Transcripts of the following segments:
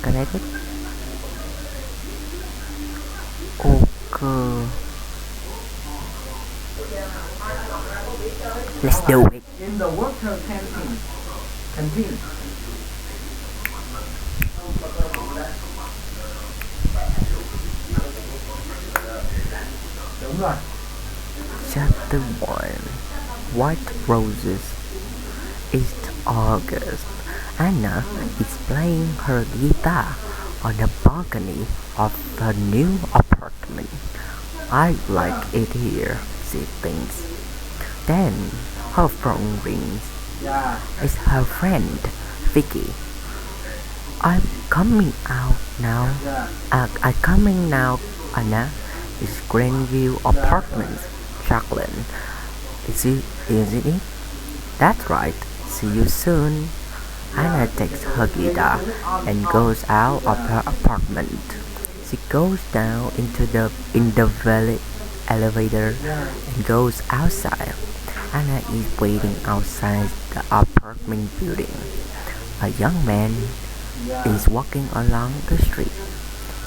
connected? Okay. Let's do it. In the water canteen. Canteen. Đúng rồi. Chapter 1. White Roses. It's August. Anna is playing her guitar on the balcony of her new apartment. I like it here, she thinks. Then her phone rings. Yeah. It's her friend, Vicky. I'm coming out now. Yeah. I'm coming now, Anna. It's Grandview Apartments, Jacqueline. Isn't it? That's right. See you soon. Anna takes her guitar and goes out of her apartment. She goes down into the elevator and goes outside. Anna is waiting outside the apartment building. A young man is walking along the street.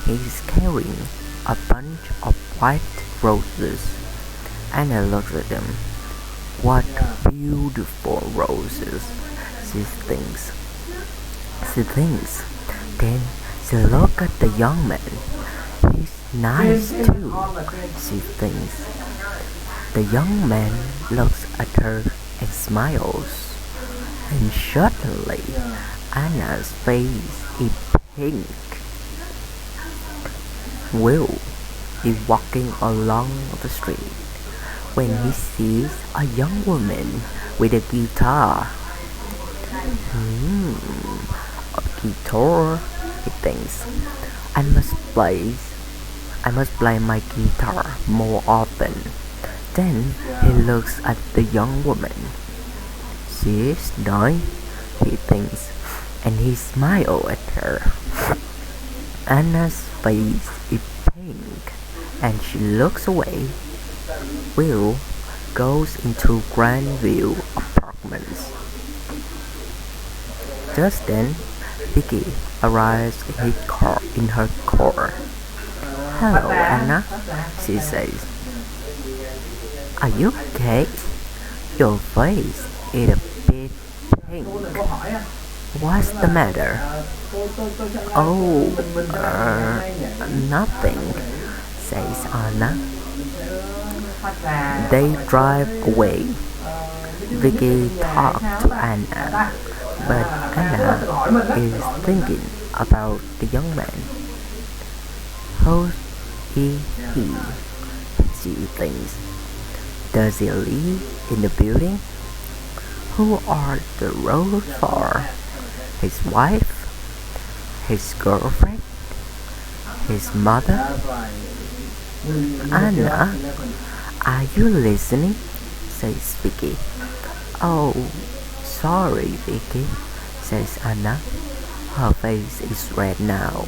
He is carrying a bunch of white roses. Anna looks at them. What beautiful roses, she thinks. Then she looks at the young man. He's nice too, she thinks. The young man looks at her and smiles. And suddenly, Anna's face is pink. Will is walking along the street when he sees a young woman with a guitar. A guitar, he thinks. I must play my guitar more often. Then he looks at the young woman. She is nice, he thinks, and he smiles at her. Anna's face is pink, and she looks away. Will goes into Grandview Apartments. Just then, Vicky arrives in her car. Hello, Anna, she says. Are you okay? Your face is a bit pink. What's the matter? Oh, nothing, says Anna. They drive away. Vicky talks to Anna, but Anna is thinking about the young man. Who is he? She thinks. Does he live in the building? Who are the roses for? His wife? His girlfriend? His mother? Anna, are you listening? Says Vicky. Oh, sorry, Vicky, says Anna. Her face is red now.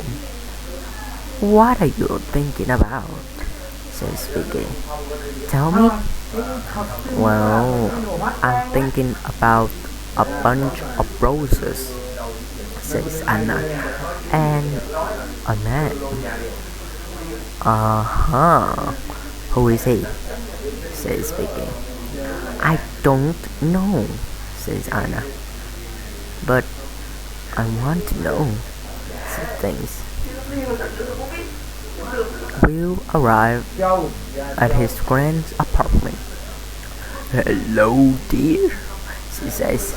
What are you thinking about? Says Vicky. Tell me. Well, I'm thinking about a bunch of roses, says Anna. And a man. Uh-huh. Who is he? Says Vicky. I don't know, says Anna. But I want to know, she thinks. Will arrive at his friend's apartment. Hello, dear, she says.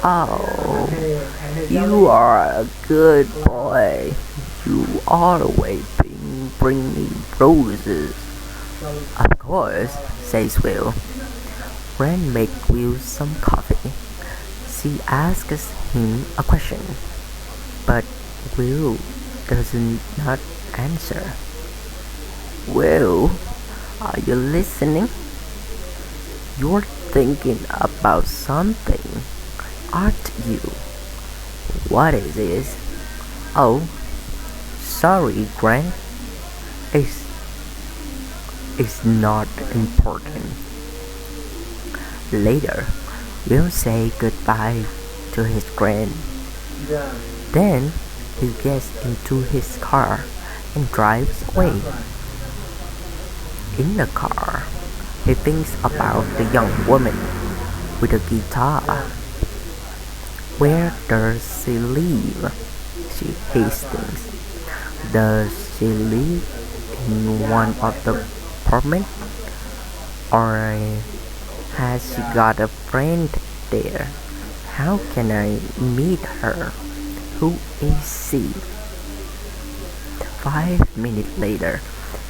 Oh, you are a good boy. You always bring me roses. Of course, says Will. Friend makes Will some coffee. She asks him a question, but Will does not answer. Will, are you listening? You're thinking about something, aren't you? What is it? Oh, sorry, Grant. It's not important. Later, Will say goodbye to his friend. Then He gets into his car and drives away. In the car, he thinks about the young woman with a guitar. Where does she live? He thinks. Does she live in one of the apartments? Or has she got a friend there? How can I meet her? Who is she? 5 minutes later,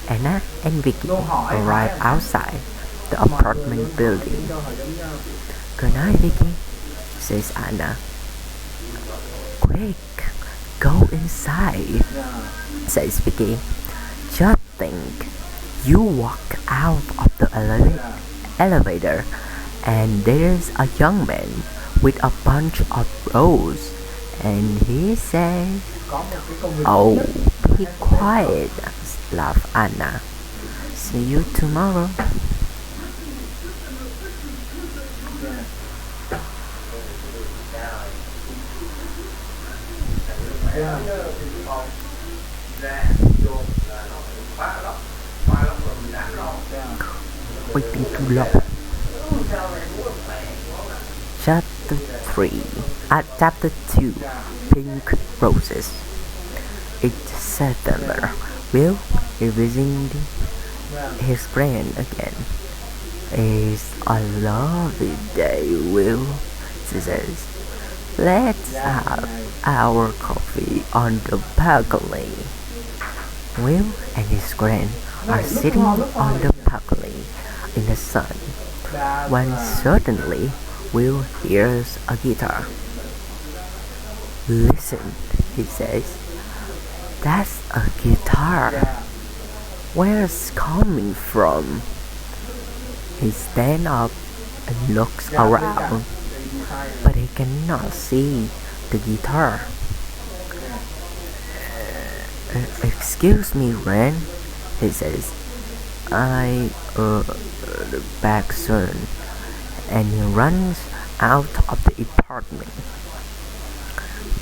Anna and Vicky arrive outside the apartment building. Good night, Vicky, says Anna. Quick, go inside, says Vicky. Just think, you walk out of the elevator and there's a young man with a bunch of roses, and he says, "Oh, be quiet," laughed Anna. See you tomorrow. Waiting too long. Chapter 3. Chapter 2. Pink Roses. It's September. Will is visiting his friend again. It's a lovely day, Will, she says. Let's have our coffee on the balcony. Will and his friend are sitting on the balcony in the sun when suddenly Will hears a guitar. Listen, he says. That's a guitar. Where's it coming from? He stands up and looks around, but he cannot see the guitar. Excuse me, Ren, he says. I back soon. And he runs out of the apartment.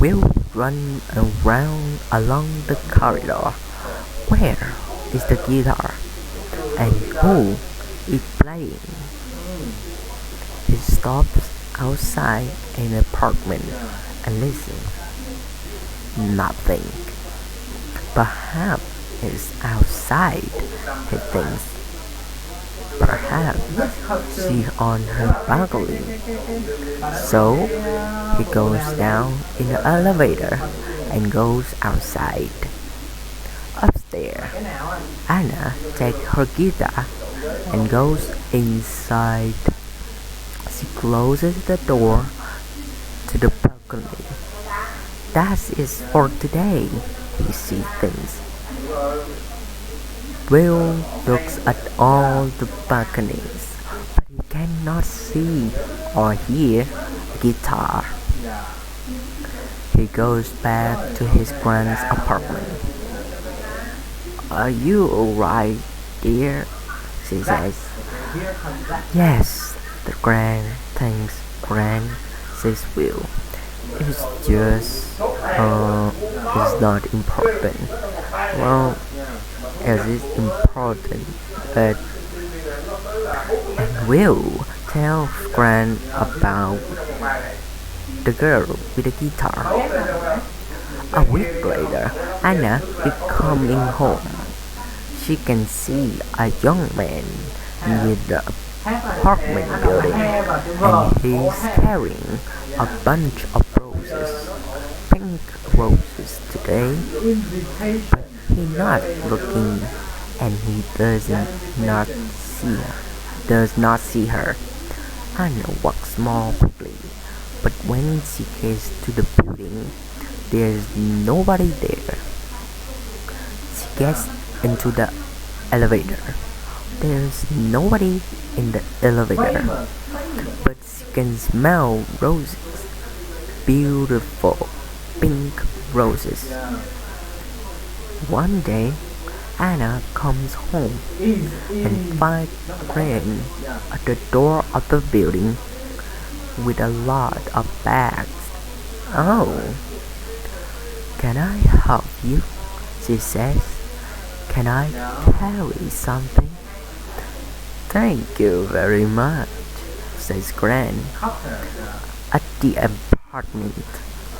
Will run around along the corridor. Where is the guitar? And who is playing? He stops outside an apartment and listens. Nothing. Perhaps it's outside, he thinks. Perhaps she's on her balcony. So he goes down in the elevator and goes outside. Upstairs, Anna takes her guitar and goes inside. She closes the door to the balcony. That's it for today, she thinks. Will looks at all the balconies, but he cannot see or hear a guitar. He goes back to his grand's apartment. Are you alright, dear? She says. Yes, the grand. Thanks, Gran, says Will. It's just, it's not important. Well, as it's important, but and Will tell Gran about the girl with the guitar. A week later, Anna is coming home. She can see a young man near the apartment building, and he's carrying a bunch of roses, pink roses today. But he's not looking, and he does not see her. Anna walks more quickly, but when she gets to the building, there's nobody there. She gets into the elevator. There's nobody in the elevator, but she can smell roses. Beautiful pink roses. One day, Anna comes home and finds a friend at the door of the building with a lot of bags. Oh, Can I help you? She says. Can I carry something? Thank you very much, says Gran. Copter. At the apartment,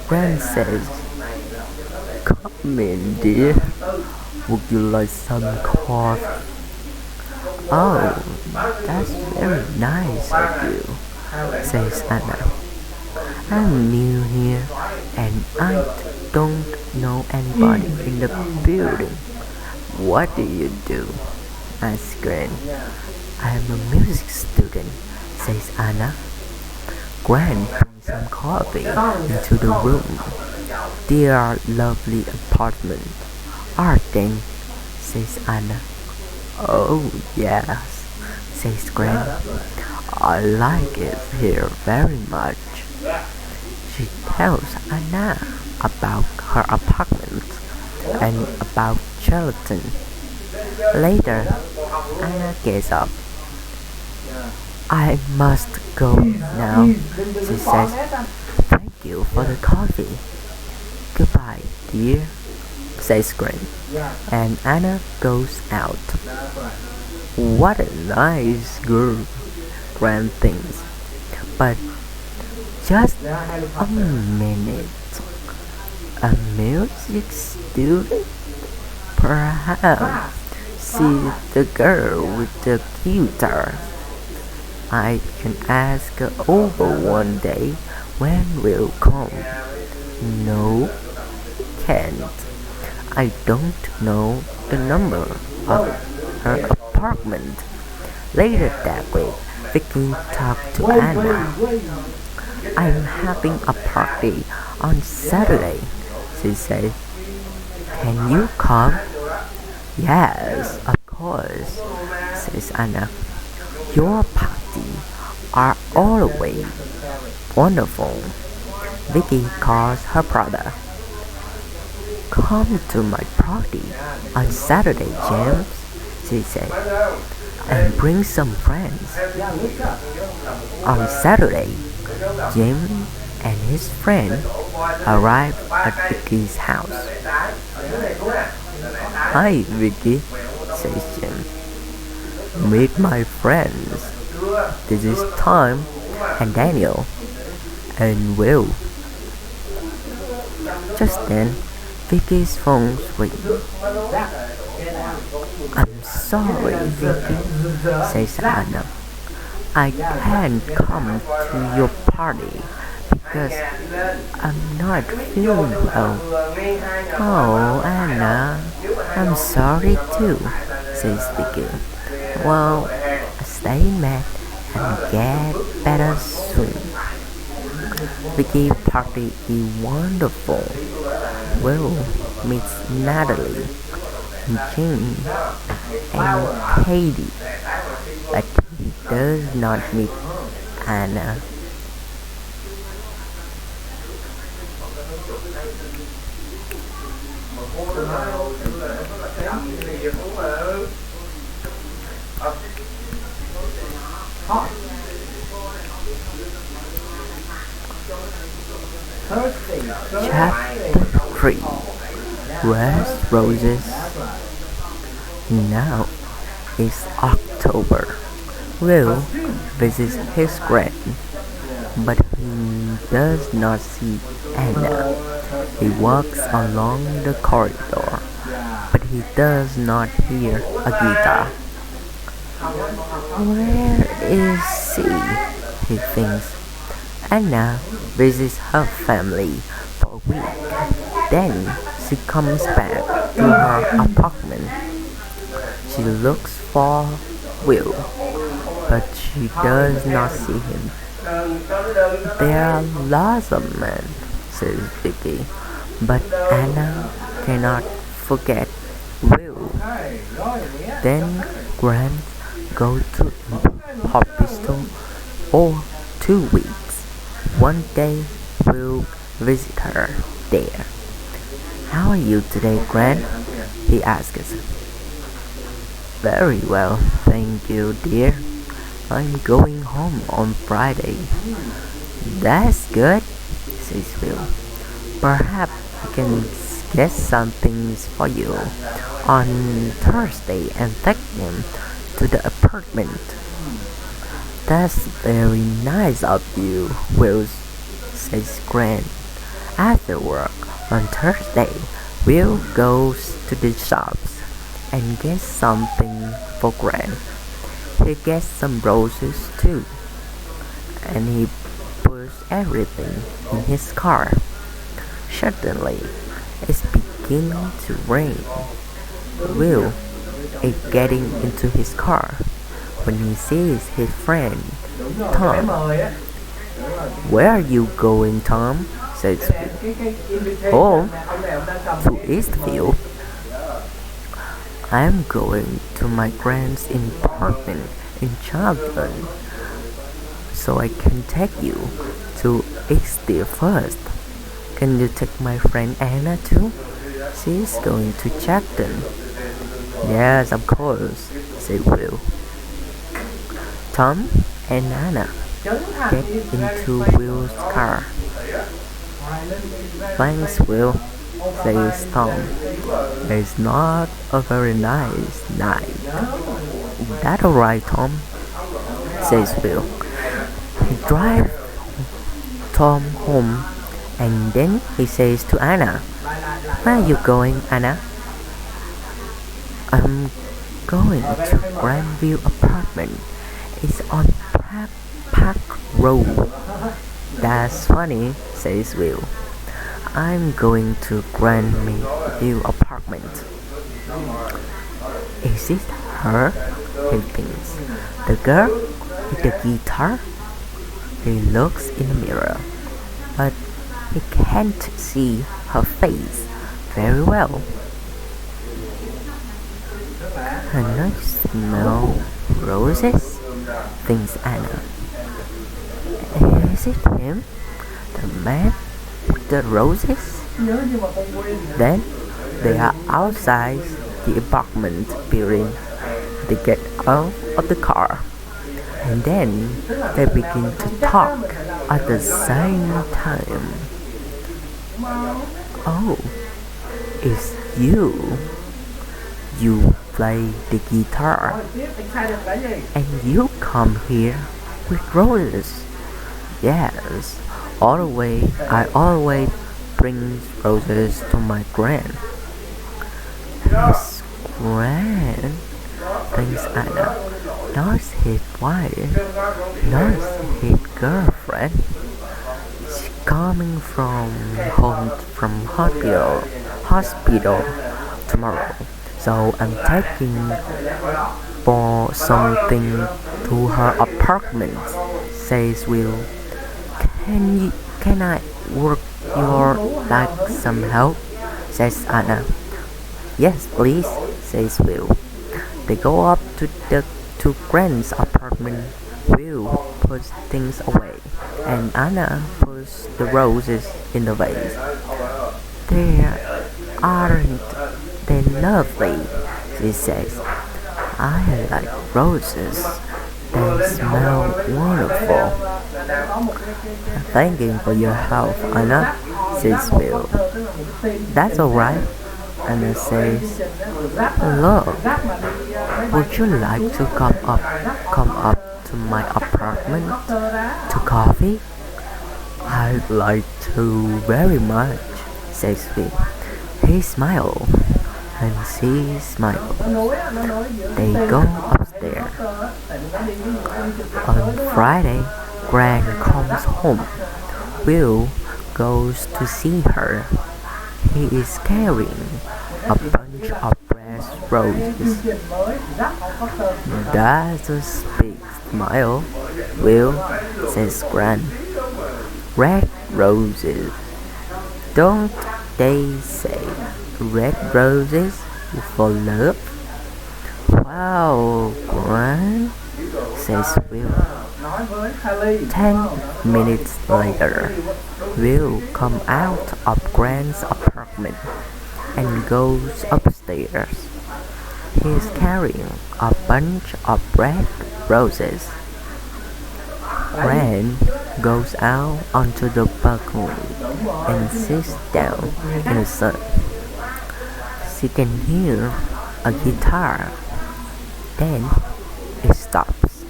Gran says, come in, dear. Would you like some coffee? Oh, that's very nice of you, says Anna. I'm new here and I don't know anybody in the building. What do you do? Asks Gran. I'm a music student, says Anna. Gran brings some coffee into the room. Dear lovely apartment, aren't they? Says Anna. Oh yes, says Gran. I like it here very much. She tells Anna about her apartment and about gelatin. Later, Anna gets up. I must go now, she says. Thank you for the coffee. Goodbye, dear, says Gran, and Anna goes out. What a nice girl, Gran thinks. But just a minute. A music student? Perhaps she's the girl with the guitar. I can ask her over one day when we'll come. No, can't. I don't know the number of her apartment. Later that week, Vicky talked to Anna. I'm having a party on Saturday, she said. Can you come? Yes, of course, says Anna. Your parties are always wonderful. Vicky calls her brother. Come to my party on Saturday, James, she said, and bring some friends. On Saturday, James and his friend arrived at Vicky's house. Hi, Vicky, says James. Meet my friends. This is Tom and Daniel and Will. Just then, Vicky's phone rings. I'm sorry, Vicky, says Anna. I can't come to your party because I'm not feeling well. Oh, Anna, I'm sorry too, says Vicky. Well, stay mad and get better soon. Vicky's party is wonderful. Will meets Natalie, Jean, and Katie, but he does not meet Anna. Chapter 3 Red Roses. Now it's October. Will visits his grand, but he does not see Anna. He walks along the corridor, but he does not hear a guitar. Where is she? He thinks. Anna visits her family for a week. Then she comes back to her apartment. She looks for Will, but she does not see him. There are lots of men, says Vicky, but Anna cannot forget Will. Then Grant goes to hospital for 2 weeks. One day Will visit her there. How are you today, Grant? He asks. Very well, thank you, dear. I'm going home on Friday. That's good, says Will. Perhaps I can get some things for you on Thursday and take them to the apartment. That's very nice of you, Will, says Gran. After work on Thursday, Will goes to the shops and gets something for Gran. He gets some roses too, and he puts everything in his car. Suddenly, it's beginning to rain. Will is getting into his car when he sees his friend Tom. "Where are you going, Tom?" says Will. "Home, to Eastview. I'm going to my grand's apartment in Charlton, so I can take you to Eastview first. Can you take my friend Anna too? She's going to Charlton." "Yes, of course," said Will. Tom and Anna get into Will's car. "Thanks, Will," says Tom. "It's not a very nice night." "That's alright, Tom," says Will. He drives Tom home and then he says to Anna, "Where are you going, Anna?" "I'm going to Grandview apartment. It's on Park Road." "That's funny," says Will. "I'm going to Grandview apartment." Is it her? He thinks. The girl with the guitar? He looks in the mirror, but he can't see her face very well. "Can I smell roses?" thinks Anna. "Is it him? The man with the roses?" Then they are outside the apartment building. They get out of the car, and then they begin to talk at the same time. "Oh, it's you. You play the guitar, and you come here with roses." "Yes, I always bring roses to my grand." "His grand," thinks Anna. "Not his wife, not his girlfriend. She's coming from home from hospital tomorrow, so I'm taking for something to her apartment," says Will. Can I work your like some help?" says Anna. "Yes, please," says Will. They go up to Grant's apartment. Will puts things away, and Anna puts the roses in the vase. Aren't they lovely?" she says. "I like roses. They smell wonderful." "Thanking for your help, Anna," says Will. "That's alright," Anna says. "Look, would you like to come up to my apartment to coffee?" "I'd like to very much," says Will. He smiled, and she smiled. They go upstairs. On Friday, Gran comes home. Will goes to see her. He is carrying a bunch of red roses. "That's a big smile, Will," says Gran. "Red roses. Don't they say red roses for love?" "Wow, Gran," says Will. 10 minutes later, Will comes out of Gran's apartment and goes upstairs. He's carrying a bunch of red roses. Gran goes out onto the balcony and sits down in the sun. She can hear a guitar. Then it stops.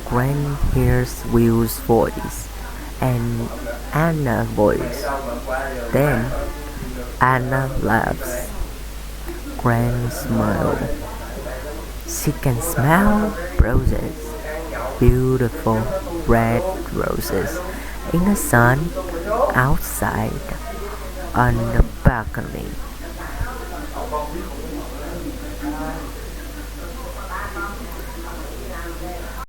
Gran hears Will's voice and Anna's voice. Then Anna laughs. Gran smiles. She can smell roses, beautiful red roses, in the sun outside on the balcony.